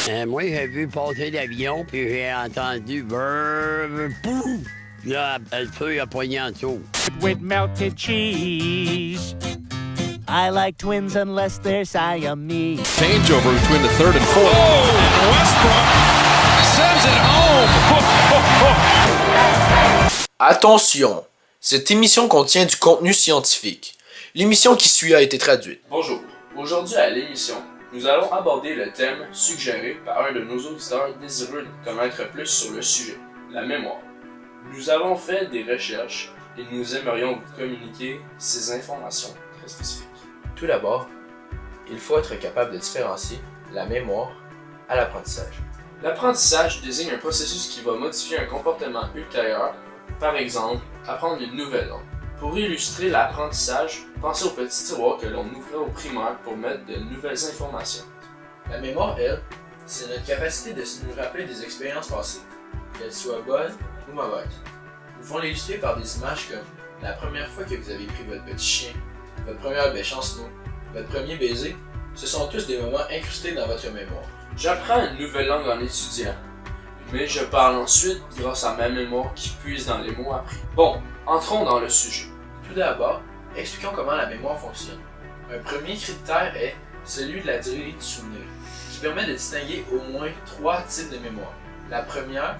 Moi, j'ai vu passer l'avion, puis j'ai entendu brrr, pouf! Là, le feu a poigné en dessous. With melted cheese. I like twins unless they're Siamese. Changeover between the third and fourth. Oh, and Westbrook sends it home. Attention, cette émission contient du contenu scientifique. L'émission qui suit a été traduite. Bonjour, aujourd'hui à l'émission, nous allons aborder le thème suggéré par un de nos auditeurs désireux de connaître plus sur le sujet, la mémoire. Nous avons fait des recherches et nous aimerions vous communiquer ces informations très spécifiques. Tout d'abord, il faut être capable de différencier la mémoire à l'apprentissage. L'apprentissage désigne un processus qui va modifier un comportement ultérieur, par exemple, apprendre une nouvelle langue. Pour illustrer l'apprentissage, pensez au petit tiroir que l'on ouvrait au primaire pour mettre de nouvelles informations. La mémoire, elle, c'est notre capacité de nous rappeler des expériences passées, qu'elles soient bonnes ou mauvaises. Nous pouvons l'illustrer par des images comme la première fois que vous avez pris votre petit chien, votre première bêche en snow, votre premier baiser. Ce sont tous des moments incrustés dans votre mémoire. J'apprends une nouvelle langue en étudiant, mais je parle ensuite grâce à ma mémoire qui puise dans les mots appris. Bon, entrons dans le sujet. Tout d'abord, expliquons comment la mémoire fonctionne. Un premier critère est celui de la durée du souvenir, qui permet de distinguer au moins 3 types de mémoire. La première,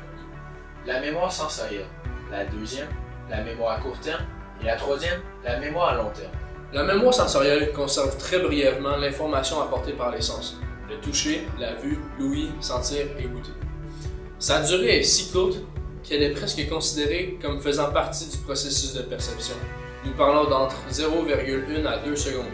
la mémoire sensorielle. La deuxième, la mémoire à court terme. Et la troisième, la mémoire à long terme. La mémoire sensorielle conserve très brièvement l'information apportée par les sens. Le toucher, la vue, l'ouïe, sentir et goûter. Sa durée est si courte qu'elle est presque considérée comme faisant partie du processus de perception. Nous parlons d'entre 0,1 à 2 secondes.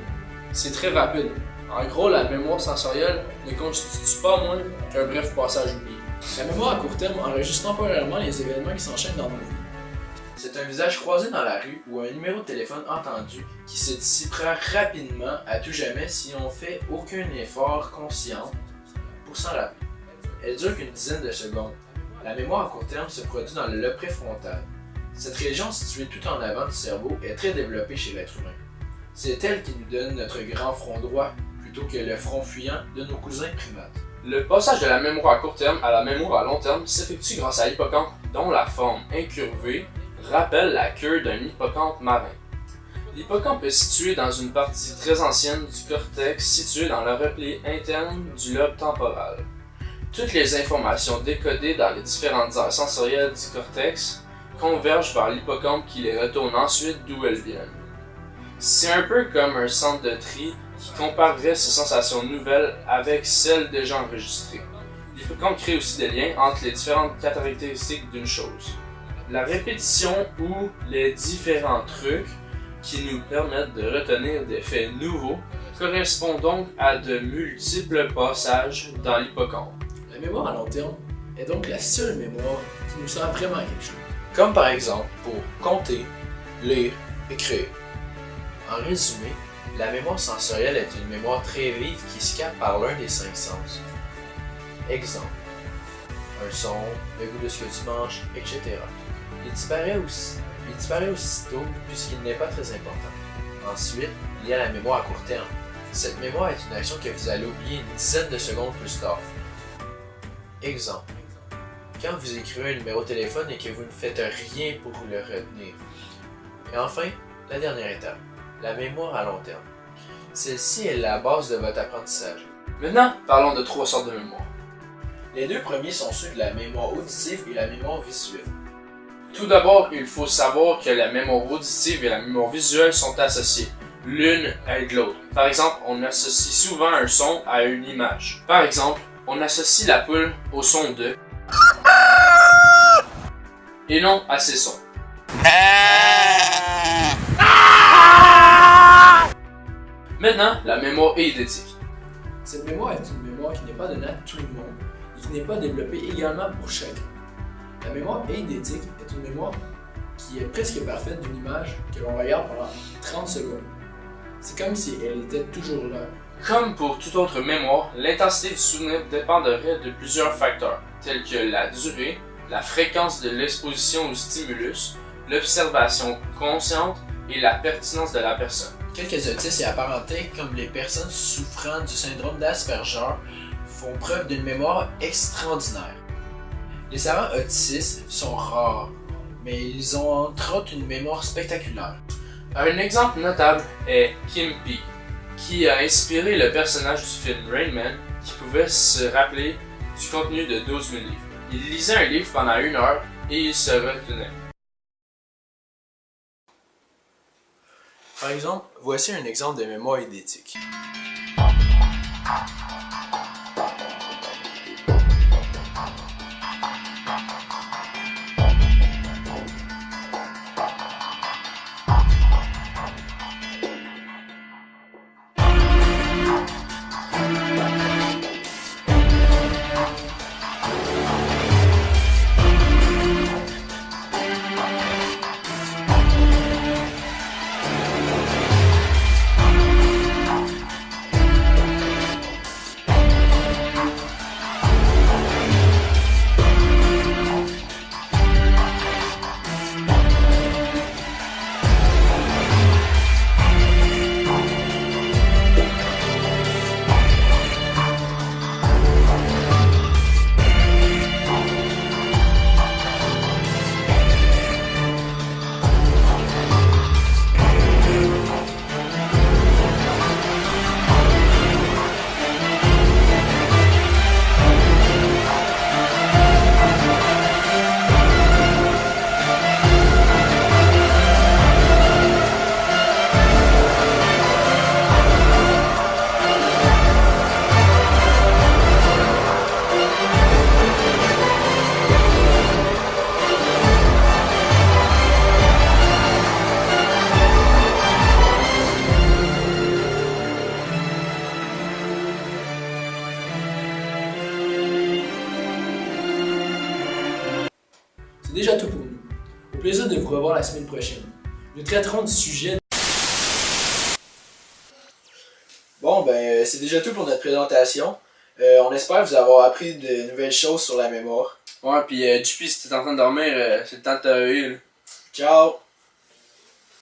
C'est très rapide. En gros, la mémoire sensorielle ne constitue pas moins qu'un bref passage oublié. La mémoire à court terme enregistre temporairement les événements qui s'enchaînent dans nos vies. C'est un visage croisé dans la rue ou un numéro de téléphone entendu qui se dissipera rapidement à tout jamais si on fait aucun effort conscient pour s'en rappeler. Elle dure qu'une dizaine de secondes. La mémoire à court terme se produit dans le lobe préfrontal. Cette région située tout en avant du cerveau est très développée chez l'être humain. C'est elle qui nous donne notre grand front droit plutôt que le front fuyant de nos cousins primates. Le passage de la mémoire à court terme à la mémoire à long terme s'effectue grâce à l'hippocampe dont la forme incurvée rappelle la queue d'un hippocampe marin. L'hippocampe est situé dans une partie très ancienne du cortex située dans le repli interne du lobe temporal. Toutes les informations décodées dans les différentes aires sensorielles du cortex convergent vers l'hippocampe qui les retourne ensuite d'où elles viennent. C'est un peu comme un centre de tri qui comparerait ces sensations nouvelles avec celles déjà enregistrées. L'hippocampe crée aussi des liens entre les différentes caractéristiques d'une chose. La répétition ou les différents trucs qui nous permettent de retenir des faits nouveaux correspondent donc à de multiples passages dans l'hippocampe. La mémoire à long terme est donc la seule mémoire qui nous sert vraiment à quelque chose. Comme par exemple pour compter, lire, écrire. En résumé, la mémoire sensorielle est une mémoire très vive qui se capte par l'un des 5 sens. Exemple, un son, le goût de ce que tu manges, etc. Il disparaît aussitôt puisqu'il n'est pas très important. Ensuite, il y a la mémoire à court terme. Cette mémoire est une action que vous allez oublier une dizaine de secondes plus tard. Exemple, quand vous écrivez un numéro de téléphone et que vous ne faites rien pour le retenir. Et enfin, la dernière étape, la mémoire à long terme. Celle-ci est la base de votre apprentissage. Maintenant, parlons de 3 sortes de mémoire. Les deux premiers sont ceux de la mémoire auditive et la mémoire visuelle. Tout d'abord, il faut savoir que la mémoire auditive et la mémoire visuelle sont associées. L'une aide l'autre. Par exemple, on associe souvent un son à une image. Par exemple, on associe la poule au son de et non à ses sons. Maintenant, la mémoire eidétique. Cette mémoire est une mémoire qui n'est pas donnée à tout le monde et qui n'est pas développée également pour chacun. La mémoire eidétique est une mémoire qui est presque parfaite d'une image que l'on regarde pendant 30 secondes. C'est comme si elle était toujours là. Comme pour toute autre mémoire, l'intensité du souvenir dépendrait de plusieurs facteurs, tels que la durée, la fréquence de l'exposition au stimulus, l'observation consciente et la pertinence de la personne. Quelques autistes et apparentés, comme les personnes souffrant du syndrome d'Asperger, font preuve d'une mémoire extraordinaire. Les savants autistes sont rares, mais ils ont entre autres une mémoire spectaculaire. Un exemple notable est Kim Peek, qui a inspiré le personnage du film Rain Man, qui pouvait se rappeler du contenu de 12 000 livres. Il lisait un livre pendant 1 heure et il se retenait. Par exemple, voici un exemple de mémoire idétique. C'est déjà tout pour nous. Au plaisir de vous revoir la semaine prochaine. Nous traiterons du sujet. Bon, ben, c'est déjà tout pour notre présentation. On espère vous avoir appris de nouvelles choses sur la mémoire. Ouais, pis JP, si t'es en train de dormir, c'est le temps de te réveiller. Ciao!